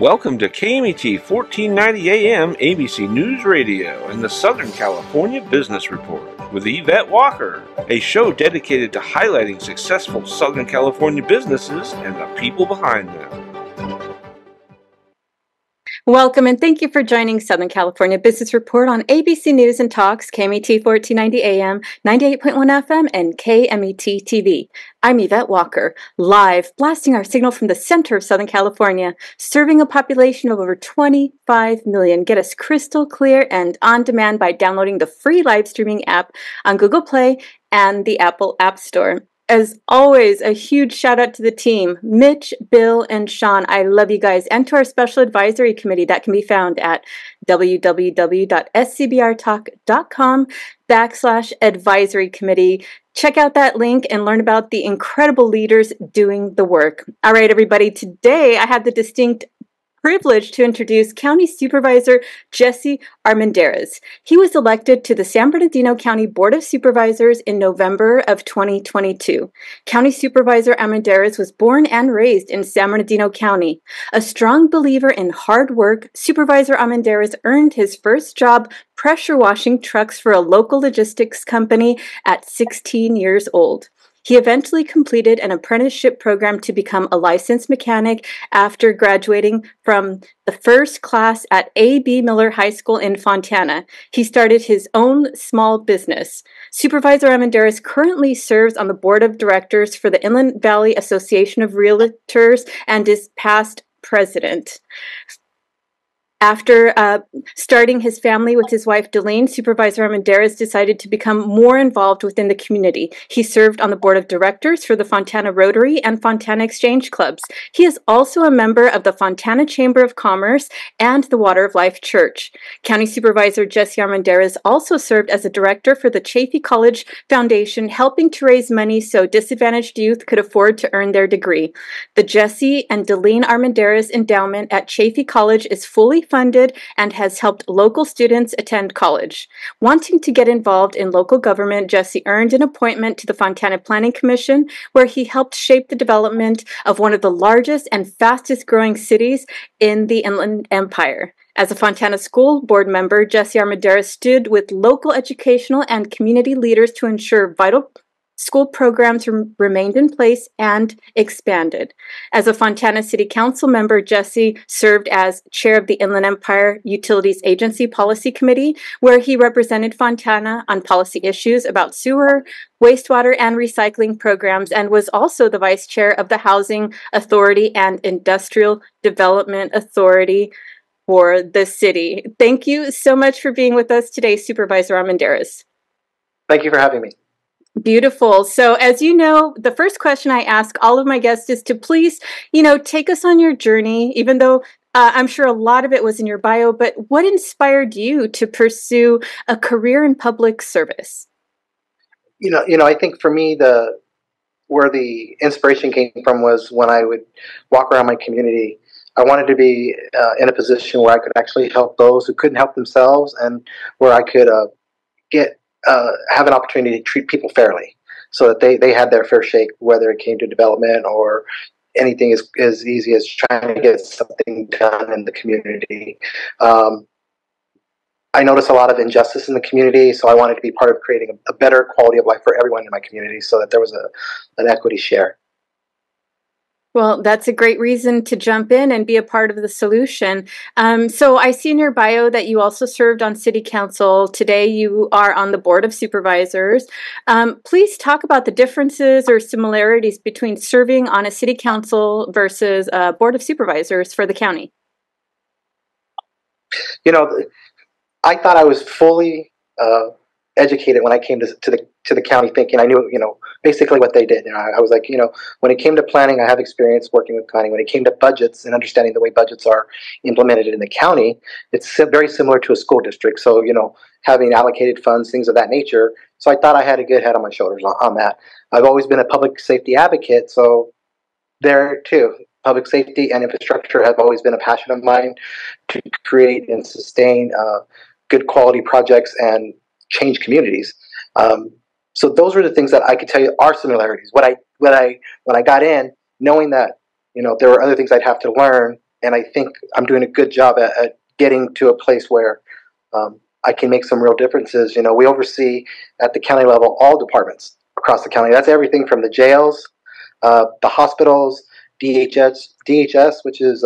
Welcome to KMET 1490 AM ABC News Radio and the Southern California Business Report with Yvette Walker, a show dedicated to highlighting successful Southern California businesses and the people behind them. Welcome and thank you for joining Southern California Business Report on ABC News and Talks, KMET 1490 AM, 98.1 FM, and KMET TV. I'm Yvette Walker, live blasting our signal from the center of Southern California, serving a population of over 25 million. Get us crystal clear and on demand by downloading the free live streaming app on Google Play and the Apple App Store. As always, a huge shout out to the team, Mitch, Bill, and Sean. I love you guys. And to our special advisory committee that can be found at www.scbrtalk.com/advisory committee. Check out that link and learn about the incredible leaders doing the work. All right, everybody. Today, I have the distinct privilege to introduce County Supervisor Jesse Armendarez. He was elected to the San Bernardino County Board of Supervisors in November of 2022. County Supervisor Armendarez was born and raised in San Bernardino County. A strong believer in hard work, Supervisor Armendarez earned his first job pressure washing trucks for a local logistics company at 16 years old. He eventually completed an apprenticeship program to become a licensed mechanic after graduating from the first class at A.B. Miller High School in Fontana. He started his own small business. Supervisor Armendarez currently serves on the board of directors for the Inland Valley Association of Realtors and is past president. After starting his family with his wife, Delene, Supervisor Armendarez decided to become more involved within the community. He served on the board of directors for the Fontana Rotary and Fontana Exchange Clubs. He is also a member of the Fontana Chamber of Commerce and the Water of Life Church. County Supervisor Jesse Armendarez also served as a director for the Chaffey College Foundation, helping to raise money so disadvantaged youth could afford to earn their degree. The Jesse and Delene Armendarez Endowment at Chaffey College is fully funded and has helped local students attend college. Wanting to get involved in local government, Jesse earned an appointment to the Fontana Planning Commission, where he helped shape the development of one of the largest and fastest growing cities in the Inland Empire. As a Fontana School Board member, Jesse Armendarez stood with local educational and community leaders to ensure vital school programs remained in place and expanded. As a Fontana City Council member, Jesse served as chair of the Inland Empire Utilities Agency Policy Committee, where he represented Fontana on policy issues about sewer, wastewater, and recycling programs, and was also the vice chair of the Housing Authority and Industrial Development Authority for the city. Thank you so much for being with us today, Supervisor Armendarez. Thank you for having me. Beautiful. So as you know, the first question I ask all of my guests is to please, take us on your journey, even though I'm sure a lot of it was in your bio, but what inspired you to pursue a career in public service? I think for me, where the inspiration came from was when I would walk around my community. I wanted to be in a position where I could actually help those who couldn't help themselves, and where I could have an opportunity to treat people fairly, so that they had their fair shake, whether it came to development or anything as easy as trying to get something done in the community. I noticed a lot of injustice in the community, so I wanted to be part of creating a better quality of life for everyone in my community, so that there was an equity share. Well, that's a great reason to jump in and be a part of the solution. So I see in your bio that you also served on City Council. Today you are on the Board of Supervisors. Please talk about the differences or similarities between serving on a City Council versus a Board of Supervisors for the county. I thought I was fully educated when I came to the county, thinking I knew, basically what they did. I was like, when it came to planning, I have experience working with planning. When it came to budgets and understanding the way budgets are implemented in the county, it's very similar to a school district. So, having allocated funds, things of that nature. So I thought I had a good head on my shoulders on that. I've always been a public safety advocate, so there too. Public safety and infrastructure have always been a passion of mine, to create and sustain good quality projects and change communities. So those were the things that I could tell you are similarities. When I got in, knowing that there were other things I'd have to learn, and I think I'm doing a good job at getting to a place where I can make some real differences. We oversee at the county level all departments across the county. That's everything from the jails, the hospitals, DHS, which is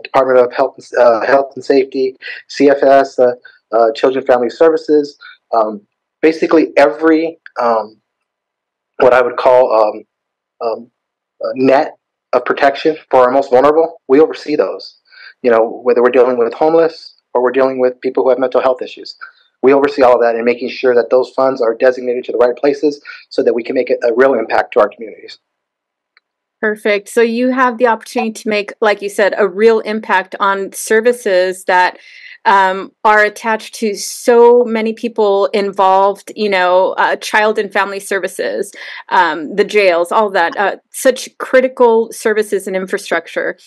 Department of Health and Safety, CFS, Children Family Services, basically every what I would call net of protection for our most vulnerable. We oversee those. Whether we're dealing with homeless or we're dealing with people who have mental health issues. We oversee all of that and making sure that those funds are designated to the right places so that we can make a real impact to our communities. Perfect. So you have the opportunity to make, like you said, a real impact on services that are attached to so many people involved, child and family services, the jails, all that, such critical services and infrastructure.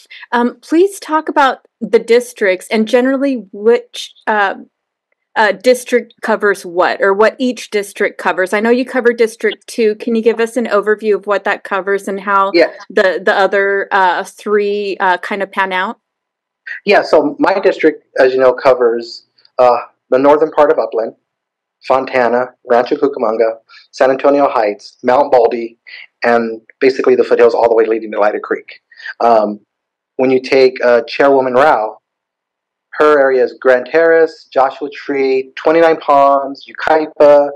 Please talk about the districts and generally which district covers what, or what each district covers. I know you cover District 2. Can you give us an overview of what that covers and how the other three kind of pan out? Yeah, so my district, as you know, covers the northern part of Upland, Fontana, Rancho Cucamonga, San Antonio Heights, Mount Baldy, and basically the foothills all the way leading to Lida Creek. When you take Chairwoman Rao, her area is Grand Terrace, Joshua Tree, 29 Palms, Yucaipa,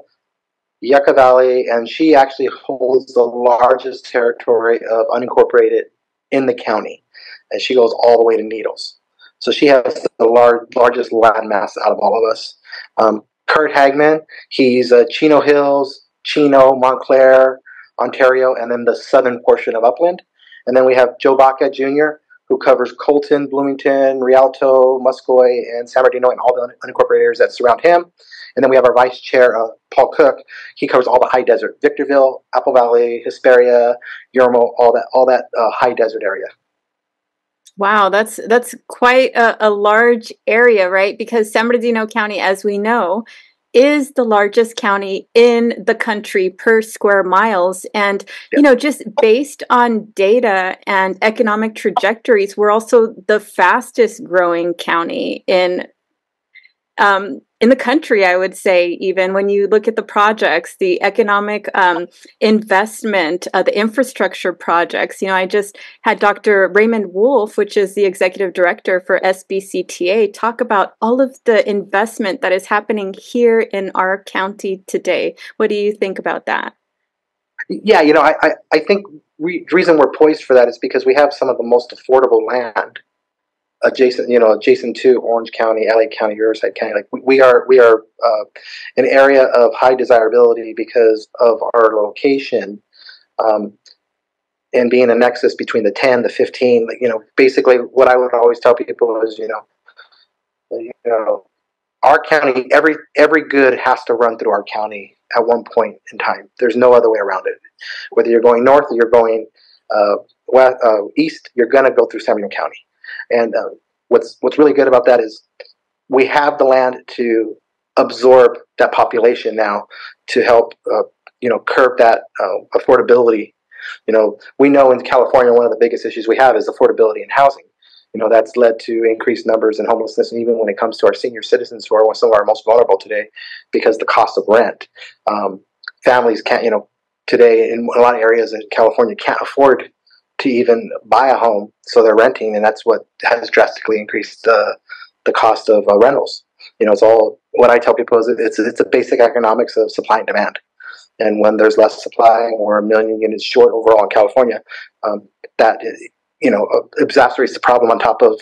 Yucca Valley, and she actually holds the largest territory of unincorporated in the county, and she goes all the way to Needles. So she has the largest landmass out of all of us. Kurt Hagman, he's Chino Hills, Chino, Montclair, Ontario, and then the southern portion of Upland. And then we have Joe Baca Jr., who covers Colton, Bloomington, Rialto, Muscoy, and San Bernardino, and all the unincorporated areas that surround him. And then we have our vice chair, Paul Cook. He covers all the high desert: Victorville, Apple Valley, Hesperia, Yermo, all that high desert area. Wow, that's quite a large area, right? Because San Bernardino County, as we know, is the largest county in the country per square miles. And, just based on data and economic trajectories, we're also the fastest growing county in the country, I would say. Even when you look at the projects, the economic investment, the infrastructure projects. I just had Dr. Raymond Wolf, which is the executive director for SBCTA, talk about all of the investment that is happening here in our county today. What do you think about that? Yeah, I think the reason we're poised for that is because we have some of the most affordable land adjacent to Orange County, LA County, Riverside County. Like we are an area of high desirability because of our location, and being a nexus between the 10, the 15. Basically, what I would always tell people is, our county, every good has to run through our county at one point in time. There's no other way around it. Whether you're going north or you're going east, you're going to go through San Bernardino County. And what's really good about that is we have the land to absorb that population now to help curb that affordability. We know in California one of the biggest issues we have is affordability in housing. That's led to increased numbers in homelessness, and even when it comes to our senior citizens, who are some of our most vulnerable today, because the cost of rent. Families can't, today in a lot of areas in California can't afford to even buy a home, so they're renting, and that's what has drastically increased the cost of rentals. It's all, what I tell people is it's a basic economics of supply and demand, and when there's less supply, or 1 million units short overall in California, that exacerbates the problem on top of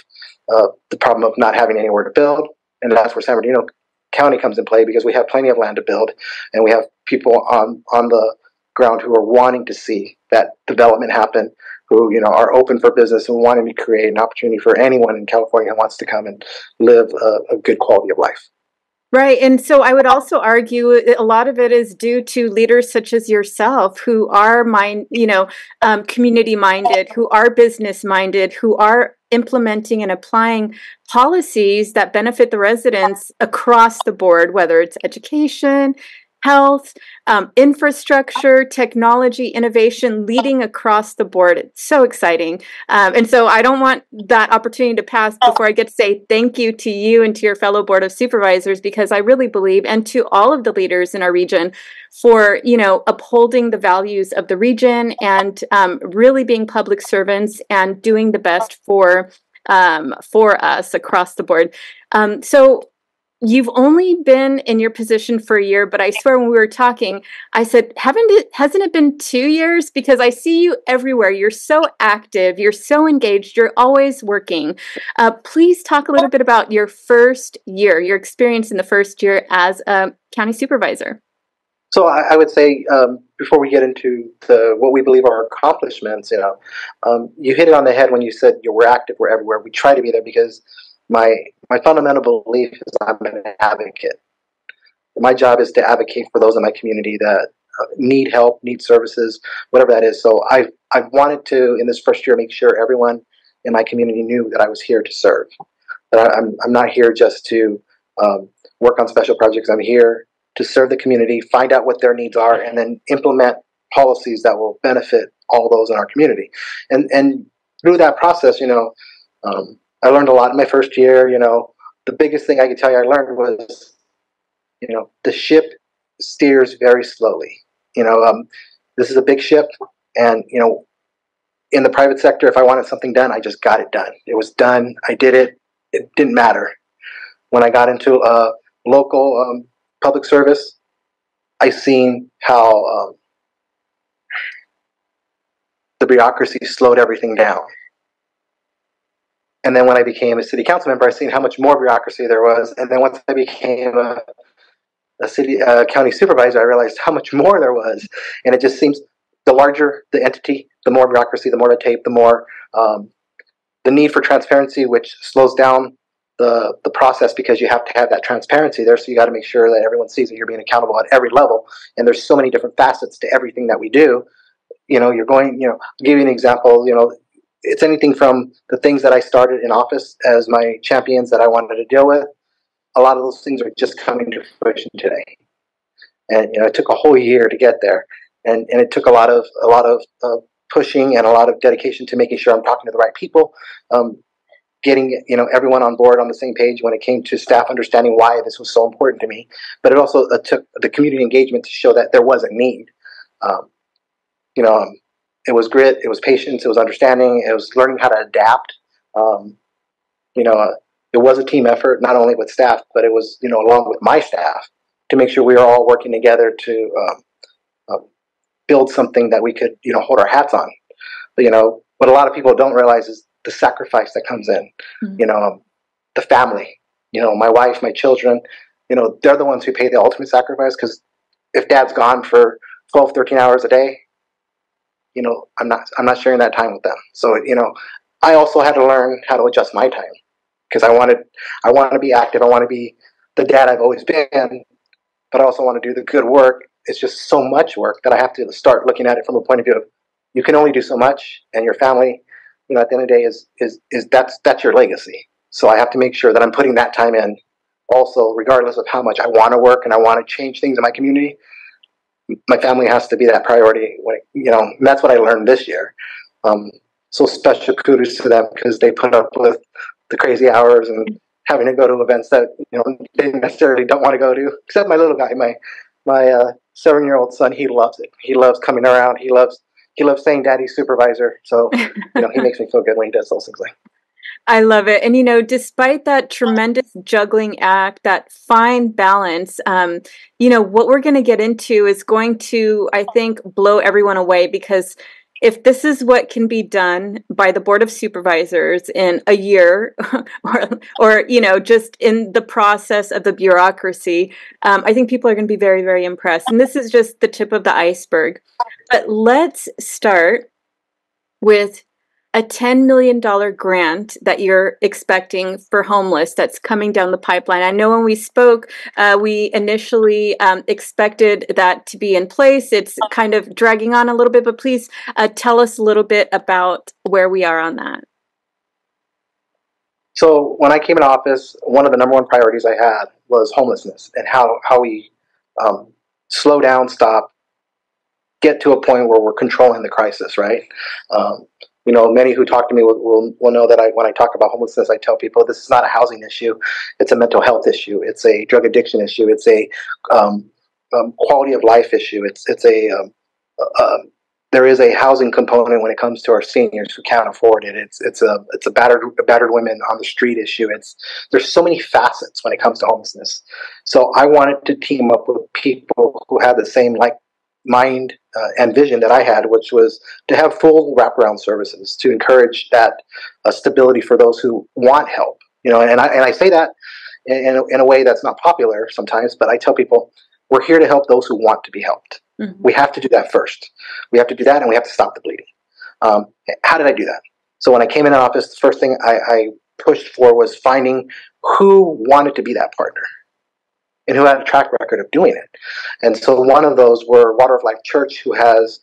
the problem of not having anywhere to build, and that's where San Bernardino County comes in play, because we have plenty of land to build, and we have people on the ground who are wanting to see that development happen, who are open for business and wanting to create an opportunity for anyone in California who wants to come and live a good quality of life. Right. And so I would also argue a lot of it is due to leaders such as yourself, who are community minded, who are business minded, who are implementing and applying policies that benefit the residents across the board, whether it's education, health, infrastructure, technology, innovation, leading across the board. It's so exciting. And so I don't want that opportunity to pass before I get to say thank you to you and to your fellow Board of Supervisors, because I really believe, and to all of the leaders in our region, for, upholding the values of the region and really being public servants and doing the best for us across the board. So you've only been in your position for a year, but I swear when we were talking, I said, hasn't it been 2 years? Because I see you everywhere. You're so active. You're so engaged. You're always working. Please talk a little bit about your first year, your experience in the first year as a county supervisor. So I would say, before we get into what we believe are our accomplishments, you hit it on the head when you said we're active, we're everywhere. We try to be there because my fundamental belief is I'm an advocate. My job is to advocate for those in my community that need help, need services, whatever that is. So I've wanted to, in this first year, make sure everyone in my community knew that I was here to serve. That I'm not here just to work on special projects. I'm here to serve the community, find out what their needs are, and then implement policies that will benefit all those in our community. And through that process, I learned a lot in my first year. The biggest thing I could tell you I learned was, the ship steers very slowly. This is a big ship, and in the private sector, if I wanted something done, I just got it done. It was done. I did it. It didn't matter. When I got into local public service, I seen how the bureaucracy slowed everything down. And then when I became a city council member, I seen how much more bureaucracy there was. And then once I became a county supervisor, I realized how much more there was. And it just seems the larger the entity, the more bureaucracy, the more red tape, the more the need for transparency, which slows down the process, because you have to have that transparency there. So you got to make sure that everyone sees that you're being accountable at every level. And there's so many different facets to everything that we do. You're going, I'll give you an example. It's anything from the things that I started in office as my champions that I wanted to deal with. A lot of those things are just coming to fruition today. And it took a whole year to get there, and it took a lot of pushing and a lot of dedication to making sure I'm talking to the right people, getting everyone on board on the same page when it came to staff understanding why this was so important to me. But it also took the community engagement to show that there was a need. It was grit, it was patience, it was understanding, it was learning how to adapt. It was a team effort, not only with staff, but it was, along with my staff, to make sure we were all working together to build something that we could, hold our hats on. But, what a lot of people don't realize is the sacrifice that comes in. Mm-hmm. The family, my wife, my children, they're the ones who pay the ultimate sacrifice, because if dad's gone for 12, 13 hours a day, I'm not sharing that time with them. So, I also had to learn how to adjust my time, because I want to be active. I want to be the dad I've always been, but I also want to do the good work. It's just so much work that I have to start looking at it from a point of view of, you can only do so much, and your family, at the end of the day is that's your legacy. So I have to make sure that I'm putting that time in also, regardless of how much I want to work and I want to change things in my community. My family has to be that priority. And that's what I learned this year. So special kudos to them, because they put up with the crazy hours and having to go to events that they necessarily don't want to go to. Except my little guy, my 7-year-old son, he loves it. He loves coming around. He loves saying "Daddy's supervisor." So he makes me feel good when he does those things. I love it. And, despite that tremendous juggling act, that fine balance, what we're going to get into is going to, I think, blow everyone away, because if this is what can be done by the Board of Supervisors in a year or just in the process of the bureaucracy, I think people are going to be very, very impressed. And this is just the tip of the iceberg. But let's start with a $10 million grant that you're expecting for homeless that's coming down the pipeline. I know when we spoke, we initially expected that to be in place. It's kind of dragging on a little bit, but please tell us a little bit about where we are on that. So when I came in office, one of the number one priorities I had was homelessness, and how we slow down, stop, get to a point where we're controlling the crisis, right? Many who talk to me will know that when I talk about homelessness, I tell people this is not a housing issue. It's a mental health issue. It's a drug addiction issue. It's a quality of life issue. There is a housing component when it comes to our seniors who can't afford it. It's a battered women on the street issue. There's so many facets when it comes to homelessness. So I wanted to team up with people who had the same mind and vision that I had, which was to have full wraparound services to encourage that stability for those who want help. And I say that in a way that's not popular sometimes, but I tell people we're here to help those who want to be helped. Mm-hmm. We have to do that first. We have to do that, and we have to stop the bleeding. How did I do that? So when I came in office, the first thing I pushed for was finding who wanted to be that partner and who had a track record of doing it. And so one of those were Water of Life Church, who has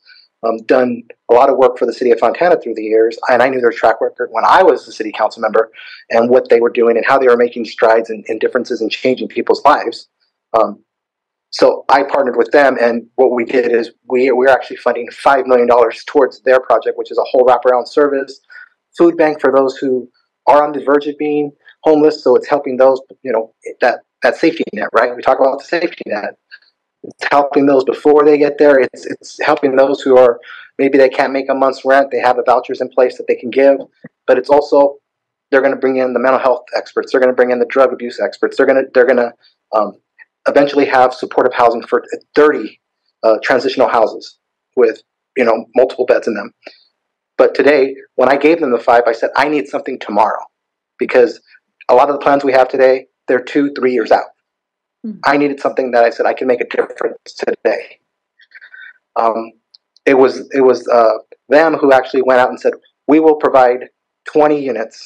done a lot of work for the city of Fontana through the years, and I knew their track record when I was the city council member and what they were doing and how they were making strides and differences in changing people's lives. So I partnered with them, and what we did is we're actually funding $5 million towards their project, which is a whole wraparound service, food bank for those who are on the verge of being homeless. So it's helping those, that safety net, right? We talk about the safety net. It's helping those before they get there. It's helping those who are, maybe they can't make a month's rent. They have the vouchers in place that they can give, but it's also, they're going to bring in the mental health experts. They're going to bring in the drug abuse experts. They're going to eventually have supportive housing for 30 transitional houses with multiple beds in them. But today, when I gave them the 5, I said I need something tomorrow, because a lot of the plans we have today, they're 2-3 years out. Mm-hmm. I needed something that I said I can make a difference today. It was them who actually went out and said we will provide 20 units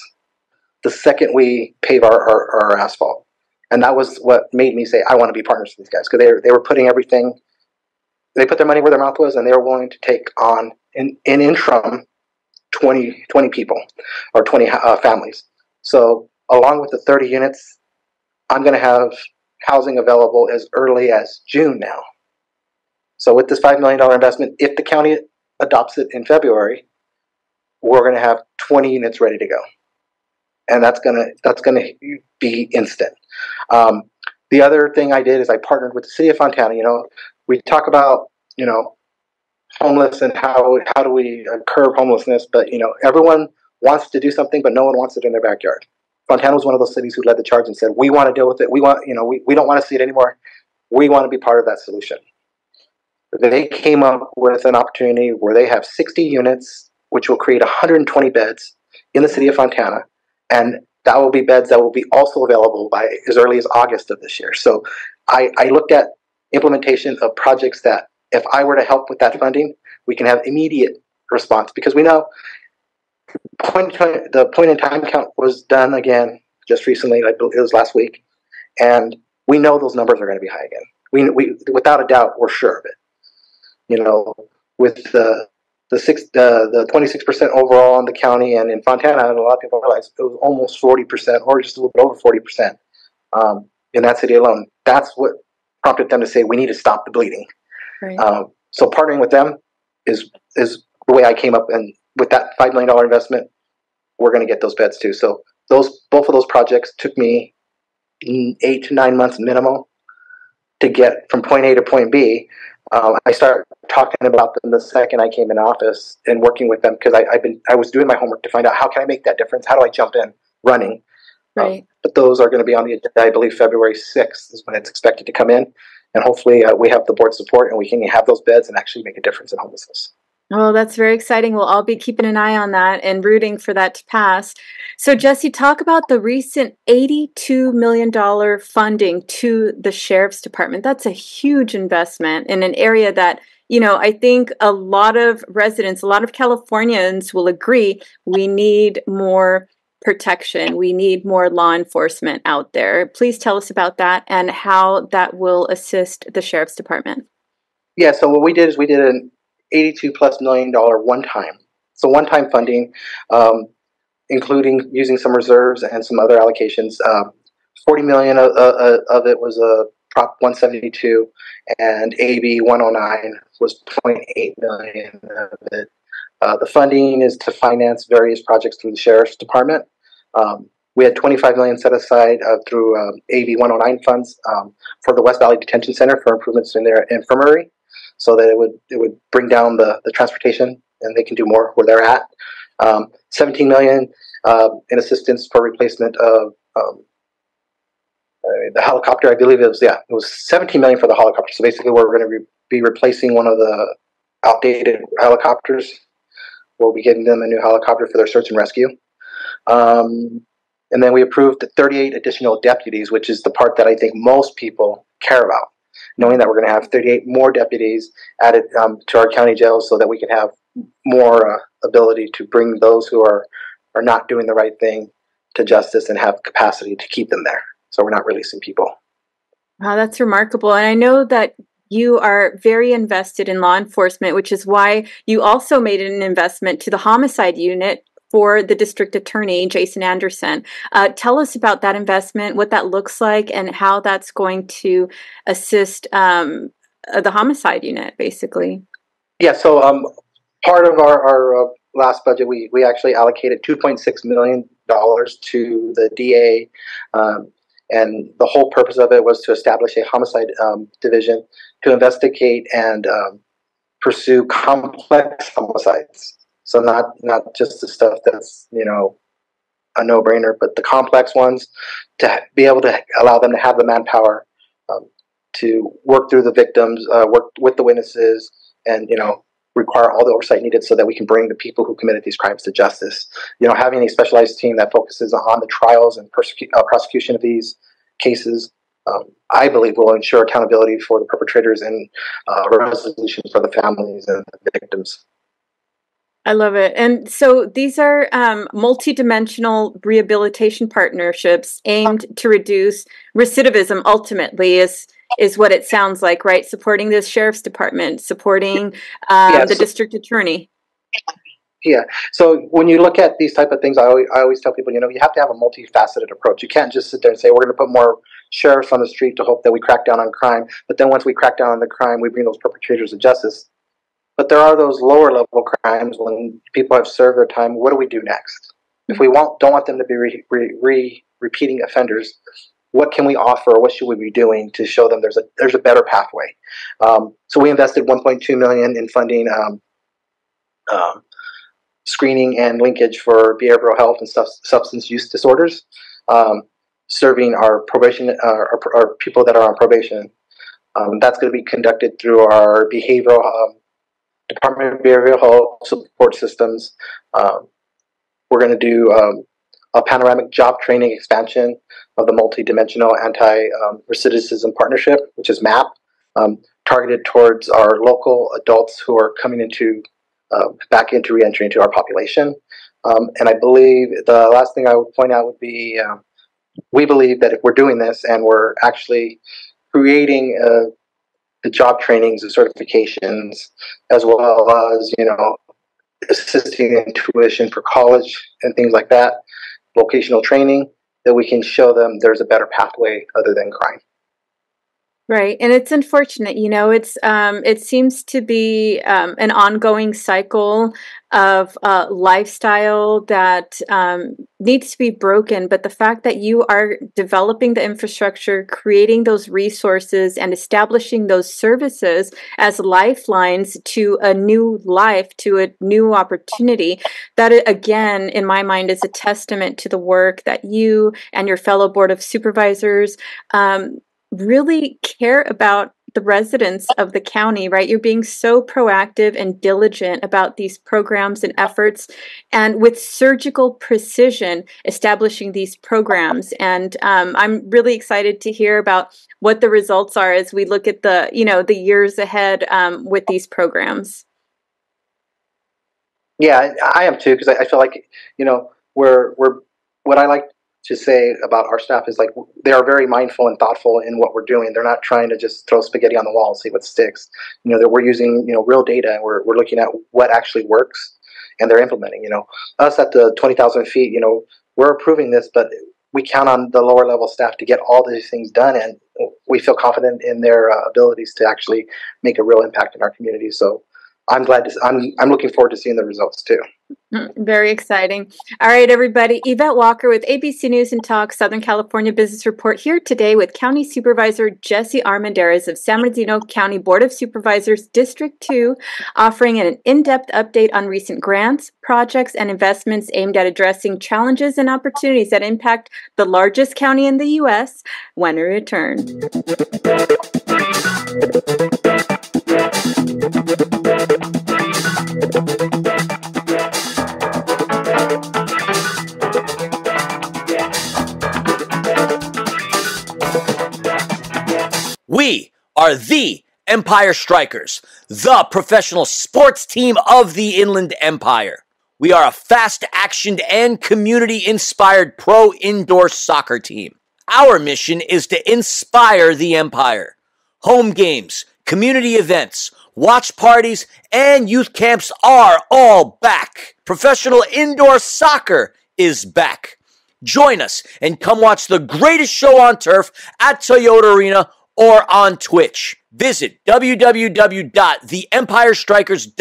the second we pave our asphalt. And that was what made me say, I want to be partners with these guys, because they were putting everything, they put their money where their mouth was, and they were willing to take on, in interim, 20 people or 20 families. So along with the 30 units, I'm going to have housing available as early as June now. So with this $5 million investment, if the county adopts it in February, we're going to have 20 units ready to go. And that's gonna be instant. The other thing I did is I partnered with the city of Fontana. We talk about homeless and how do we curb homelessness, but everyone wants to do something, but no one wants it in their backyard. Fontana was one of those cities who led the charge and said, we want to deal with it. We want, we don't want to see it anymore. We want to be part of that solution. They came up with an opportunity where they have 60 units, which will create 120 beds in the city of Fontana. And that will be beds that will be also available by as early as August of this year. So I looked at implementation of projects that if I were to help with that funding, we can have immediate response, because we know the point in time count was done again just recently. I believe it was last week, and we know those numbers are going to be high again. We without a doubt, we're sure of it. With the 26% overall in the county, and in Fontana, and a lot of people realize it was almost 40%, or just a little bit over 40% in that city alone. That's what prompted them to say we need to stop the bleeding. Right. So partnering with them is the way I came up, and with that $5 million investment, we're going to get those beds too. So both of those projects took me 8 to 9 months minimum to get from point A to point B. I started talking about them the second I came in office and working with them, because I was doing my homework to find out how can I make that difference? How do I jump in running? Right. But those are going to be on the agenda, I believe February 6th is when it's expected to come in. And hopefully we have the board support and we can have those beds and actually make a difference in homelessness. Oh, that's very exciting. We'll all be keeping an eye on that and rooting for that to pass. So, Jesse, talk about the recent $82 million funding to the Sheriff's Department. That's a huge investment in an area that, I think a lot of residents, a lot of Californians will agree we need more protection. We need more law enforcement out there. Please tell us about that and how that will assist the Sheriff's Department. Yeah, so what we did is we did an $82+ million one-time funding, including using some reserves and some other allocations. $40 million of it was Prop 172 and AB 109 was 0.8 million of it. The funding is to finance various projects through the Sheriff's Department. We had 25 million set aside through AB 109 funds for the West Valley Detention Center for improvements in their infirmary, so that it would bring down the transportation and they can do more where they're at. 17 million in assistance for replacement of the helicopter. I believe it was 17 million for the helicopter. So basically, we're going to be replacing one of the outdated helicopters. We'll be getting them a new helicopter for their search and rescue. And then we approved 38 additional deputies, which is the part that I think most people care about, knowing that we're going to have 38 more deputies added to our county jails so that we can have more ability to bring those who are not doing the right thing to justice and have capacity to keep them there. So we're not releasing people. Wow, that's remarkable. And I know that you are very invested in law enforcement, which is why you also made an investment to the homicide unit for the district attorney, Jason Anderson. Tell us about that investment, what that looks like, and how that's going to assist the homicide unit, basically. Yeah, so part of our last budget, we actually allocated $2.6 million to the DA, and the whole purpose of it was to establish a homicide division to investigate and pursue complex homicides. So not just the stuff that's, a no-brainer, but the complex ones, to be able to allow them to have the manpower to work through the victims, work with the witnesses, and, require all the oversight needed so that we can bring the people who committed these crimes to justice. Having a specialized team that focuses on the trials and prosecution of these cases, I believe will ensure accountability for the perpetrators and resolution for the families and the victims. I love it. And so these are multidimensional rehabilitation partnerships aimed to reduce recidivism, ultimately, is what it sounds like, right? Supporting the sheriff's department, supporting the district attorney. Yeah. So when you look at these type of things, I always tell people, you have to have a multifaceted approach. You can't just sit there and say, we're going to put more sheriffs on the street to hope that we crack down on crime. But then once we crack down on the crime, we bring those perpetrators to justice. But there are those lower level crimes when people have served their time. What do we do next? If we don't want them to be repeating offenders, what can we offer? What should we be doing to show them there's a better pathway? So we invested $1.2 million in funding screening and linkage for behavioral health and substance use disorders, serving our probation, our people that are on probation. That's going to be conducted through our behavioral Department of Behavioral Health support systems. We're going to do a panoramic job training expansion of the multidimensional anti-recidivism partnership, which is MAP, targeted towards our local adults who are coming into back into re-entry into our population. And I believe the last thing I would point out would be we believe that if we're doing this and we're actually creating the job trainings and certifications, as well as, assisting in tuition for college and things like that, vocational training, that we can show them there's a better pathway other than crime. Right. And it's unfortunate, it seems to be an ongoing cycle of lifestyle that needs to be broken. But the fact that you are developing the infrastructure, creating those resources, and establishing those services as lifelines to a new life, to a new opportunity, that again, in my mind, is a testament to the work that you and your fellow Board of Supervisors really care about the residents of the county, right? You're being so proactive and diligent about these programs and efforts, and with surgical precision establishing these programs. And I'm really excited to hear about what the results are as we look at the years ahead with these programs. Yeah, I am too, because I feel like we're what I like to say about our staff is like they are very mindful and thoughtful in what we're doing. They're not trying to just throw spaghetti on the wall and see what sticks. That we're using real data, and we're looking at what actually works, and they're implementing. Us at the 20,000 feet, we're approving this, but we count on the lower level staff to get all these things done, and we feel confident in their abilities to actually make a real impact in our community. So I'm looking forward to seeing the results too. Very exciting. All right, everybody. Yvette Walker with ABC News and Talk Southern California Business Report here today with County Supervisor Jesse Armendarez of San Bernardino County Board of Supervisors, District 2, offering an in-depth update on recent grants, projects, and investments aimed at addressing challenges and opportunities that impact the largest county in the U.S. When we return. We are the Empire Strikers, the professional sports team of the Inland Empire. We are a fast-actioned and community-inspired pro indoor soccer team. Our mission is to inspire the Empire. Home games, community events, watch parties, and youth camps are all back. Professional indoor soccer is back. Join us and come watch the greatest show on turf at Toyota Arena or on Twitch. Visit www.theempirestrikers.com